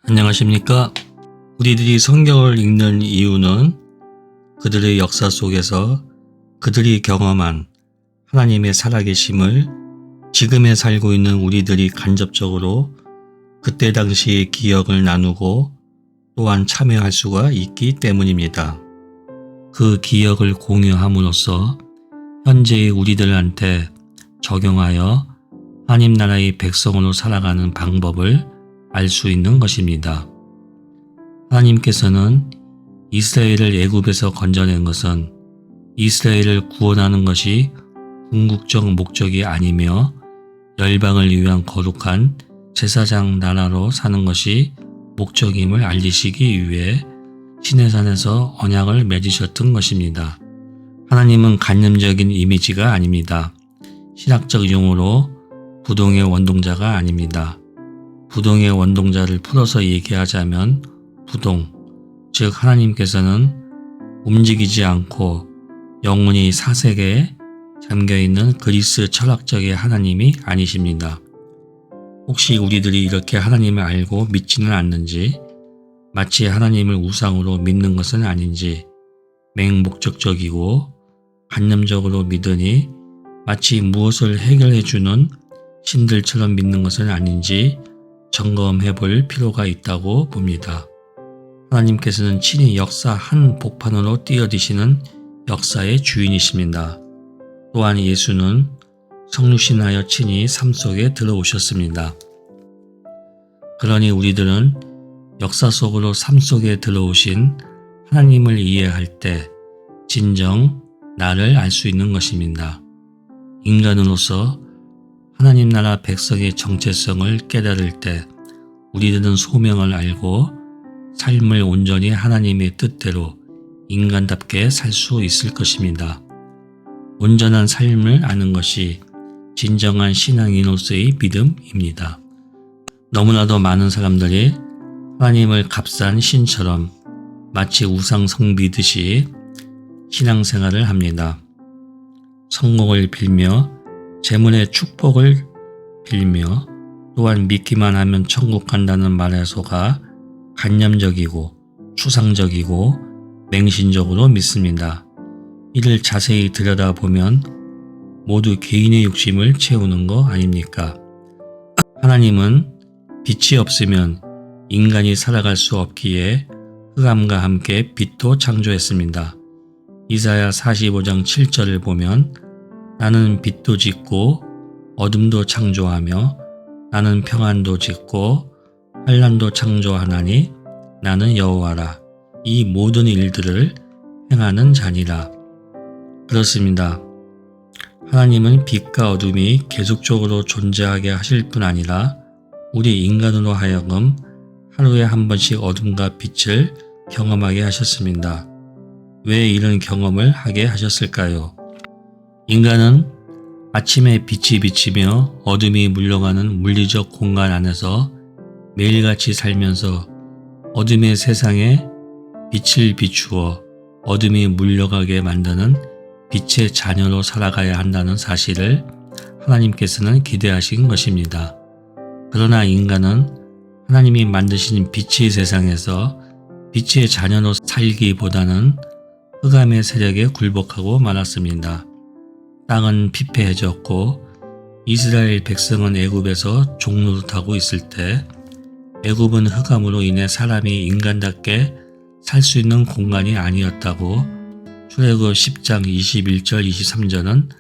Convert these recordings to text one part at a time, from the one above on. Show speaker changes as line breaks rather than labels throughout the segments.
안녕하십니까? 우리들이 성경을 읽는 이유는 그들의 역사 속에서 그들이 경험한 하나님의 살아계심을 지금에 살고 있는 우리들이 간접적으로 그때 당시의 기억을 나누고 또한 참여할 수가 있기 때문입니다. 그 기억을 공유함으로써 현재의 우리들한테 적용하여 하나님 나라의 백성으로 살아가는 방법을 알 수 있는 것입니다. 하나님께서는 이스라엘을 애굽에서 건져낸 것은 이스라엘을 구원하는 것이 궁극적 목적이 아니며 열방을 위한 거룩한 제사장 나라로 사는 것이 목적임을 알리시기 위해 시내산에서 언약을 맺으셨던 것입니다. 하나님은 관념적인 이미지가 아닙니다. 신학적 용어로 부동의 원동자가 아닙니다. 부동의 원동자를 풀어서 얘기하자면 부동, 즉 하나님께서는 움직이지 않고 영원히 사색에 잠겨있는 그리스 철학적의 하나님이 아니십니다. 혹시 우리들이 이렇게 하나님을 알고 믿지는 않는지, 마치 하나님을 우상으로 믿는 것은 아닌지, 맹목적적이고 관념적으로 믿으니 마치 무엇을 해결해주는 신들처럼 믿는 것은 아닌지 점검해 볼 필요가 있다고 봅니다. 하나님께서는 친히 역사 한 복판으로 뛰어드시는 역사의 주인이십니다. 또한 예수는 성육신하여 친히 삶 속에 들어오셨습니다. 그러니 우리들은 역사 속으로 삶 속에 들어오신 하나님을 이해할 때 진정 나를 알 수 있는 것입니다. 인간으로서 하나님 나라 백성의 정체성을 깨달을 때 우리들은 소명을 알고 삶을 온전히 하나님의 뜻대로 인간답게 살 수 있을 것입니다. 온전한 삶을 아는 것이 진정한 신앙인으로서의 믿음입니다. 너무나도 많은 사람들이 하나님을 값싼 신처럼 마치 우상 성비듯이 신앙생활을 합니다. 성공을 빌며 재물의 축복을 빌며 또한 믿기만 하면 천국 간다는 말에 속아 관념적이고 추상적이고 맹신적으로 믿습니다. 이를 자세히 들여다보면 모두 개인의 욕심을 채우는 거 아닙니까? 하나님은 빛이 없으면 인간이 살아갈 수 없기에 흑암과 함께 빛도 창조했습니다. 이사야 45장 7절을 보면 나는 빛도 짓고 어둠도 창조하며 나는 평안도 짓고 환난도 창조하나니 나는 여호와라. 이 모든 일들을 행하는 자니라. 그렇습니다. 하나님은 빛과 어둠이 계속적으로 존재하게 하실 뿐 아니라 우리 인간으로 하여금 하루에 한 번씩 어둠과 빛을 경험하게 하셨습니다. 왜 이런 경험을 하게 하셨을까요? 인간은 아침에 빛이 비치며 어둠이 물러가는 물리적 공간 안에서 매일같이 살면서 어둠의 세상에 빛을 비추어 어둠이 물러가게 만드는 빛의 자녀로 살아가야 한다는 사실을 하나님께서는 기대하신 것입니다. 그러나 인간은 하나님이 만드신 빛의 세상에서 빛의 자녀로 살기보다는 흑암의 세력에 굴복하고 말았습니다. 땅은 피폐해졌고 이스라엘 백성은 애굽에서 종노릇하고 있을 때 애굽은 흑암으로 인해 사람이 인간답게 살 수 있는 공간이 아니었다고 출애굽 10장 21절 23절은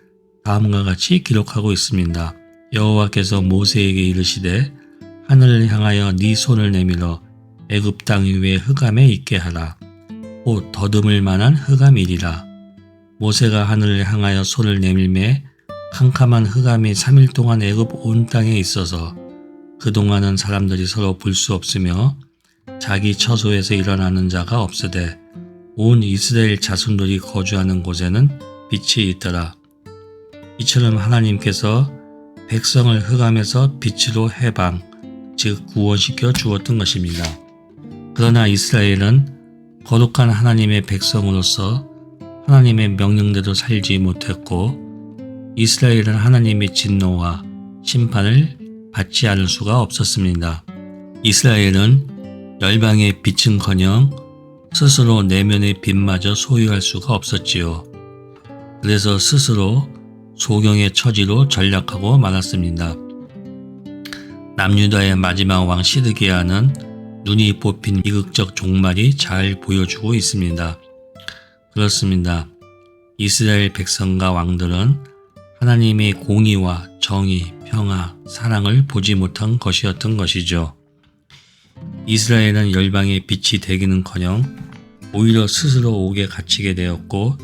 다음과 같이 기록하고 있습니다. 여호와께서 모세에게 이르시되 하늘을 향하여 네 손을 내밀어 애굽 땅 위에 흑암에 있게 하라. 곧 더듬을 만한 흑암이리라. 모세가 하늘을 향하여 손을 내밀매 캄캄한 흑암이 3일 동안 애굽 온 땅에 있어서 그동안은 사람들이 서로 볼 수 없으며 자기 처소에서 일어나는 자가 없으되 온 이스라엘 자손들이 거주하는 곳에는 빛이 있더라. 이처럼 하나님께서 백성을 흑암에서 빛으로 해방, 즉 구원시켜 주었던 것입니다. 그러나 이스라엘은 거룩한 하나님의 백성으로서 하나님의 명령대로 살지 못했고 이스라엘은 하나님의 진노와 심판을 받지 않을 수가 없었습니다. 이스라엘은 열방의 빛은커녕 스스로 내면의 빛마저 소유할 수가 없었지요. 그래서 스스로 소경의 처지로 전락하고 말았습니다. 남유다의 마지막 왕 시드기야는 눈이 뽑힌 비극적 종말이 잘 보여주고 있습니다. 그렇습니다. 이스라엘 백성과 왕들은 하나님의 공의와 정의, 평화, 사랑을 보지 못한 것이었던 것이죠. 이스라엘은 열방의 빛이 되기는커녕 오히려 스스로 옥에 갇히게 되었고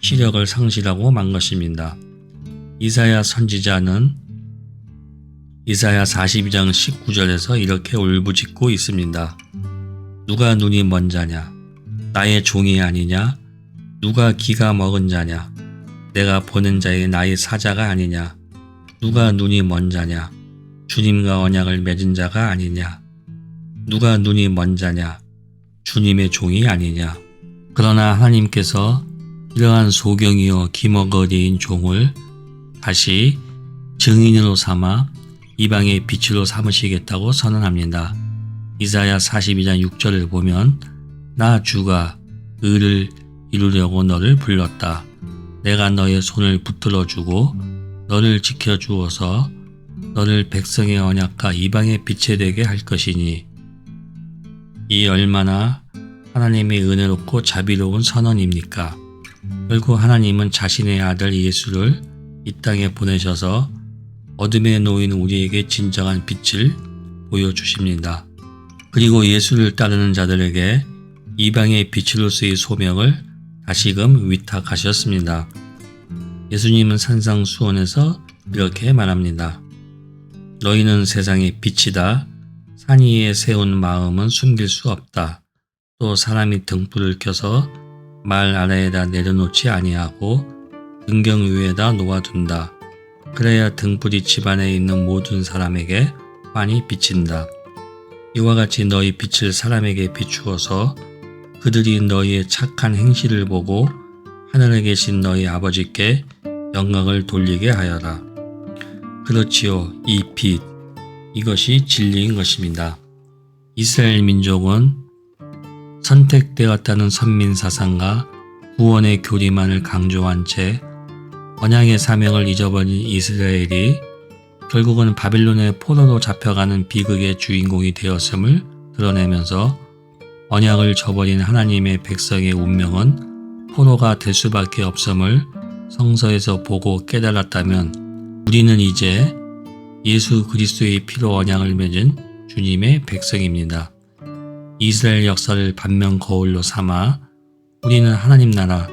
시력을 상실하고 만 것입니다. 이사야 선지자는 이사야 42장 19절에서 이렇게 울부짖고 있습니다. 누가 눈이 먼 자냐? 나의 종이 아니냐? 누가 기가 먹은 자냐? 내가 보낸 자의 나의 사자가 아니냐? 누가 눈이 먼 자냐? 주님과 언약을 맺은 자가 아니냐? 누가 눈이 먼 자냐? 주님의 종이 아니냐? 그러나 하나님께서 이러한 소경이요 기머거리인 종을 다시 증인으로 삼아 이방의 빛으로 삼으시겠다고 선언합니다. 이사야 42장 6절을 보면 나 주가 의를 이루려고 너를 불렀다. 내가 너의 손을 붙들어 주고 너를 지켜주어서 너를 백성의 언약과 이방의 빛에 되게 할 것이니 이 얼마나 하나님의 은혜롭고 자비로운 선언입니까? 결국 하나님은 자신의 아들 예수를 이 땅에 보내셔서 어둠에 놓인 우리에게 진정한 빛을 보여주십니다. 그리고 예수를 따르는 자들에게 이방의 빛으로서의 소명을 다시금 위탁하셨습니다. 예수님은 산상수훈에서 이렇게 말합니다. 너희는 세상의 빛이다. 산 위에 세운 마음은 숨길 수 없다. 또 사람이 등불을 켜서 말 아래에다 내려놓지 아니하고 등경 위에다 놓아둔다. 그래야 등불이 집안에 있는 모든 사람에게 환히 비친다. 이와 같이 너희 빛을 사람에게 비추어서 그들이 너희의 착한 행실을 보고 하늘에 계신 너희 아버지께 영광을 돌리게 하여라. 그렇지요. 이 빛, 이것이 진리인 것입니다. 이스라엘 민족은 선택되었다는 선민사상과 구원의 교리만을 강조한 채 언약의 사명을 잊어버린 이스라엘이 결국은 바빌론의 포로로 잡혀가는 비극의 주인공이 되었음을 드러내면서 언약을 저버린 하나님의 백성의 운명은 포로가 될 수밖에 없음을 성서에서 보고 깨달았다면 우리는 이제 예수 그리스도의 피로 언약을 맺은 주님의 백성입니다. 이스라엘 역사를 반면 거울로 삼아 우리는 하나님 나라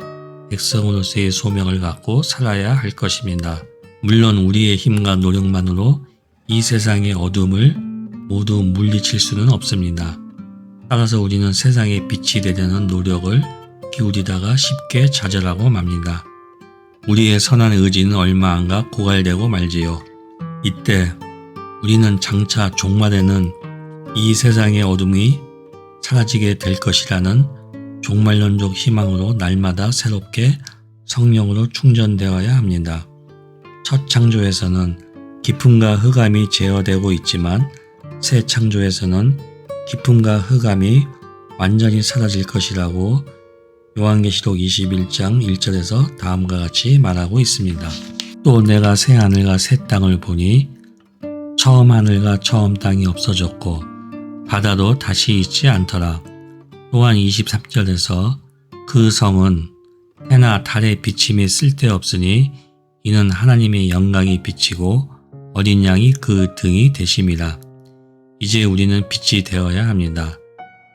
백성으로서의 소명을 갖고 살아야 할 것입니다. 물론 우리의 힘과 노력만으로 이 세상의 어둠을 모두 물리칠 수는 없습니다. 따라서 우리는 세상의 빛이 되려는 노력을 기울이다가 쉽게 좌절하고 맙니다. 우리의 선한 의지는 얼마 안가 고갈되고 말지요. 이때 우리는 장차 종말에는 이 세상의 어둠이 사라지게 될 것이라는 종말론적 희망으로 날마다 새롭게 성령으로 충전되어야 합니다. 첫 창조에서는 기쁨과 흑암이 제어되고 있지만 새 창조에서는 기쁨과 흑암이 완전히 사라질 것이라고 요한계시록 21장 1절에서 다음과 같이 말하고 있습니다. 또 내가 새 하늘과 새 땅을 보니 처음 하늘과 처음 땅이 없어졌고 바다도 다시 있지 않더라. 또한 23절에서 그 성은 해나 달의 비침이 쓸데없으니 이는 하나님의 영광이 비치고 어린 양이 그 등이 되심이라. 이제 우리는 빛이 되어야 합니다.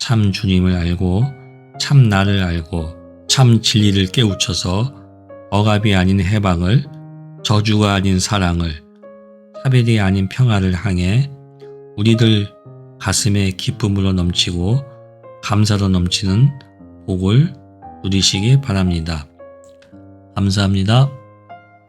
참 주님을 알고 참 나를 알고 참 진리를 깨우쳐서 억압이 아닌 해방을, 저주가 아닌 사랑을, 차별이 아닌 평화를 향해 우리들 가슴에 기쁨으로 넘치고 감사로 넘치는 복을 누리시기 바랍니다. 감사합니다.